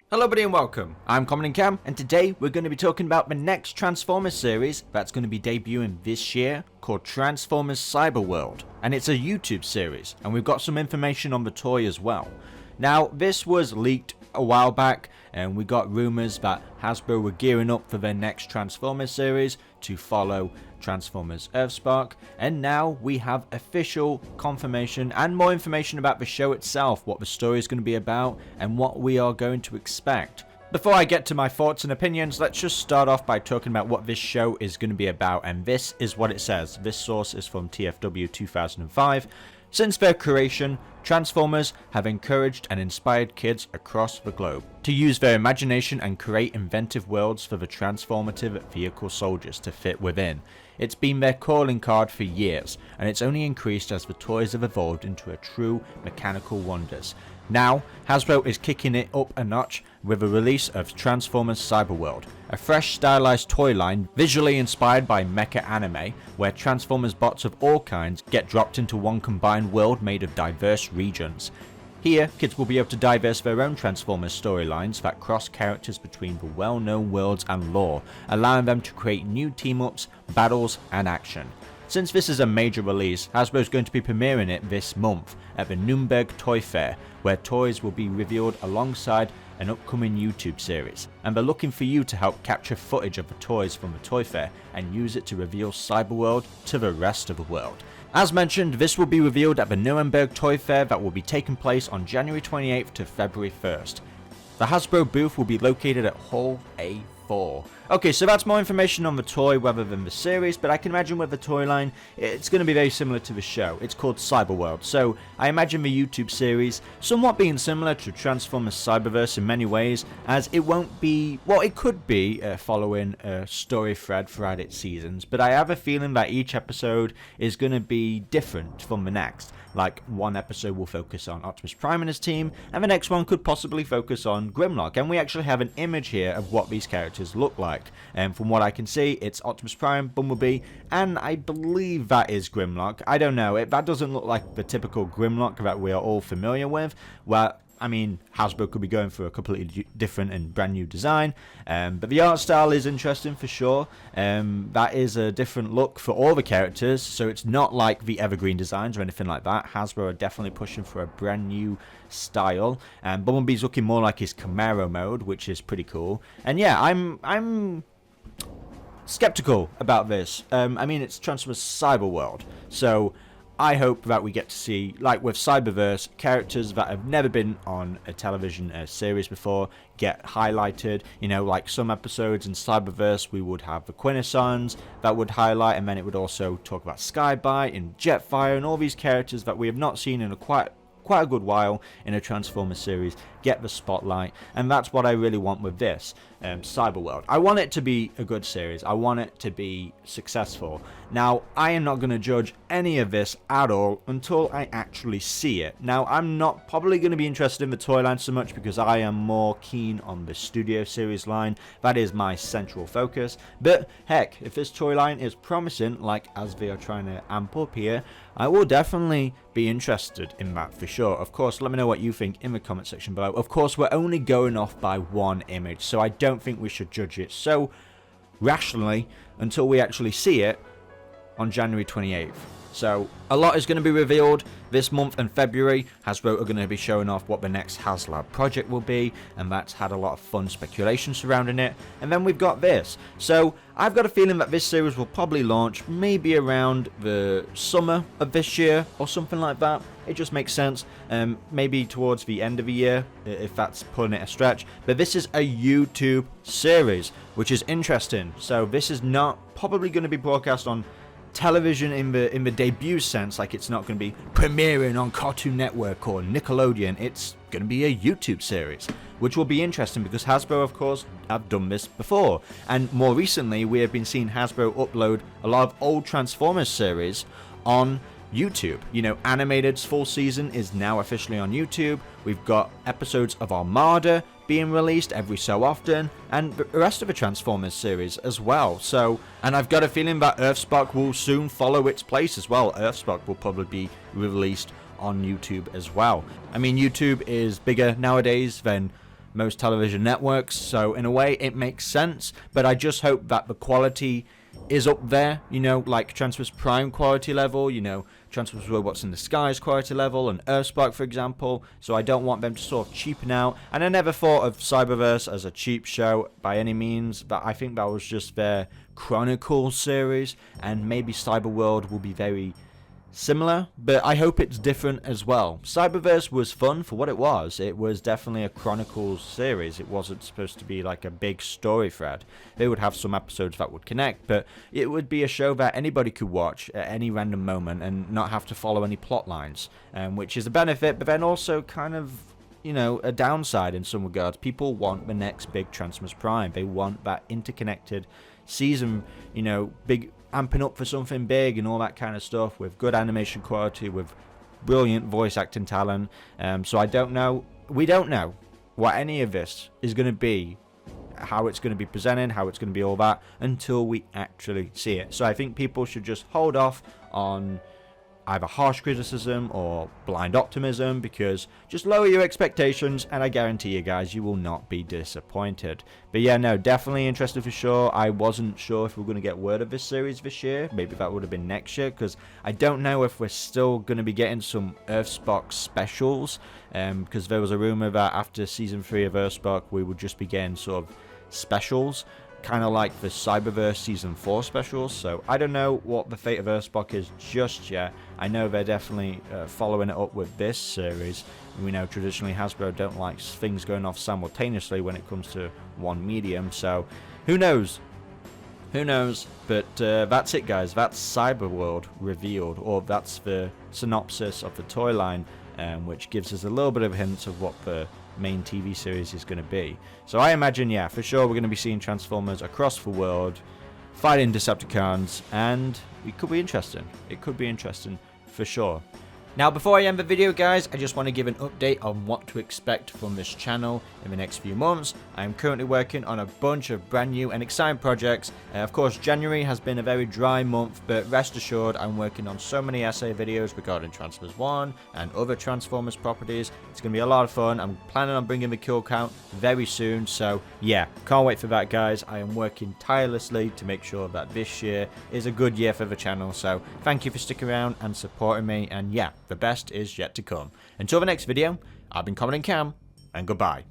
Hello everybody and welcome, I'm Common Cam, and today we're going to be talking about the next Transformers series that's going to be debuting this year, called Transformers Cyberworld, and it's a YouTube series, and we've got some information on the toy as well. Now, this was leaked a while back, and we got rumours that Hasbro were gearing up for their next Transformers series to follow Transformers Earthspark, and now we have official confirmation and more information about the show itself, what the story is going to be about, and what we are going to expect. Before I get to my thoughts and opinions, let's just start off by talking about what this show is going to be about, and this is what it says. This source is from TFW 2005. Since their creation, Transformers have encouraged and inspired kids across the globe to use their imagination and create inventive worlds for the transformative vehicle soldiers to fit within. It's been their calling card for years, and it's only increased as the toys have evolved into a true mechanical wonders. Now, Hasbro is kicking it up a notch with the release of Transformers Cyberworld, a fresh stylized toy line visually inspired by Mecha Anime, where Transformers bots of all kinds get dropped into one combined world made of diverse regions. Here, kids will be able to diverse their own Transformers storylines that cross characters between the well-known worlds and lore, allowing them to create new team-ups, battles, and action. Since this is a major release, Hasbro is going to be premiering it this month at the Nuremberg Toy Fair, where toys will be revealed alongside an upcoming YouTube series, and they're looking for you to help capture footage of the toys from the Toy Fair and use it to reveal Cyberworld to the rest of the world. As mentioned, this will be revealed at the Nuremberg Toy Fair that will be taking place on January 28th to February 1st. The Hasbro booth will be located at Hall A4. Okay, so that's more information on the toy rather than the series, but I can imagine with the toy line, it's going to be very similar to the show. It's called Cyberworld, so I imagine the YouTube series somewhat being similar to Transformers Cyberverse in many ways, as it won't be, well, it could be following a story thread throughout its seasons, but I have a feeling that each episode is going to be different from the next. Like, one episode will focus on Optimus Prime and his team, and the next one could possibly focus on Grimlock, and we actually have an image here of what these characters look like. And from what I can see, it's Optimus Prime, Bumblebee, and I believe that is Grimlock. I don't know, that doesn't look like the typical Grimlock that we are all familiar with, where, I mean, Hasbro could be going for a completely different and brand new design, but the art style is interesting for sure. That is a different look for all the characters, so it's not like the evergreen designs or anything like that. Hasbro are definitely pushing for a brand new style, and Bumblebee's looking more like his Camaro mode, which is pretty cool. And yeah, I'm skeptical about this. I mean, it's Transformers Cyberworld, so I hope that we get to see, like with Cyberverse, characters that have never been on a television series before get highlighted. You know, like some episodes in Cyberverse, we would have the Quintessons that would highlight, and then it would also talk about Skybite and Jetfire and all these characters that we have not seen in quite a good while in a Transformers series get the spotlight, and that's what I really want with this Cyberworld. I want it to be a good series. I want it to be successful. Now, I am not going to judge any of this at all until I actually see it. Now, I'm not probably going to be interested in the toy line so much because I am more keen on the Studio Series line. That is my central focus. But heck, if this toy line is promising, like as they are trying to amp up here, I will definitely be interested in that for sure. Of course, let me know what you think in the comment section below. Of course, we're only going off by one image, so I don't think we should judge it so rationally until we actually see it on January 28th. So a lot is going to be revealed this month in February. Hasbro are going to be showing off what the next HasLab project will be, and that's had a lot of fun speculation surrounding it. And then we've got this. So I've got a feeling that this series will probably launch maybe around the summer of this year or something like that. It just makes sense. Maybe towards the end of the year, if that's pulling it a stretch. But this is a YouTube series, which is interesting. So this is not probably going to be broadcast on television in the debut sense, like it's not going to be premiering on Cartoon Network or Nickelodeon. It's going to be a YouTube series, which will be interesting because Hasbro, of course, have done this before, and more recently we have been seeing Hasbro upload a lot of old Transformers series on YouTube. You know, Animated's full season is now officially on YouTube. We've got episodes of Armada being released every so often, and the rest of the Transformers series as well. So, and I've got a feeling that Earthspark will soon follow its place as well. Earthspark will probably be released on YouTube as well. I mean, YouTube is bigger nowadays than most television networks, so in a way it makes sense, but I just hope that the quality is up there, you know, like Transformers Prime quality level, you know, Transformers Robots in the Skies quality level, and Earthspark, for example. So I don't want them to sort of cheapen out. And I never thought of Cyberverse as a cheap show by any means, but I think that was just their Chronicles series, and maybe Cyberworld will be very similar, but I hope it's different as well. Cyberverse was fun for what it was. It was definitely a Chronicles series. It wasn't supposed to be like a big story thread. They would have some episodes that would connect, but it would be a show that anybody could watch at any random moment and not have to follow any plot lines, which is a benefit, but then also kind of, you know, a downside in some regards. People want the next big Transformers Prime. They want that interconnected season, you know, big, amping up for something big and all that kind of stuff, with good animation quality, with brilliant voice acting talent. So I don't know, we don't know what any of this is going to be, how it's going to be presented, how it's going to be, all that, until we actually see it. So I think people should just hold off on either harsh criticism or blind optimism, because just lower your expectations and I guarantee you guys, you will not be disappointed. But yeah, no, definitely interested for sure. I wasn't sure if we were going to get word of this series this year. Maybe that would have been next year, because I don't know if we're still going to be getting some Earthspark specials, because there was a rumor that after season 3 of Earthspark we would just be getting sort of specials, kind of like the Cyberverse Season 4 specials. So I don't know what the fate of Earthspark is just yet. I know they're definitely following it up with this series. We know traditionally Hasbro don't like things going off simultaneously when it comes to one medium, so who knows? Who knows? But that's it, guys. That's Cyberworld revealed, or that's the synopsis of the toy line, which gives us a little bit of hints of what the main TV series is going to be. So I imagine, yeah, for sure we're going to be seeing Transformers across the world fighting Decepticons, and it could be interesting. It could be interesting for sure. Now, before I end the video, guys, I just want to give an update on what to expect from this channel in the next few months. I am currently working on a bunch of brand new and exciting projects. Of course, January has been a very dry month, but rest assured, I'm working on so many essay videos regarding Transformers 1 and other Transformers properties. It's going to be a lot of fun. I'm planning on bringing the kill count very soon, so yeah, can't wait for that, guys. I am working tirelessly to make sure that this year is a good year for the channel, so thank you for sticking around and supporting me, and yeah, the best is yet to come. Until the next video, I've been Common Cam, and goodbye.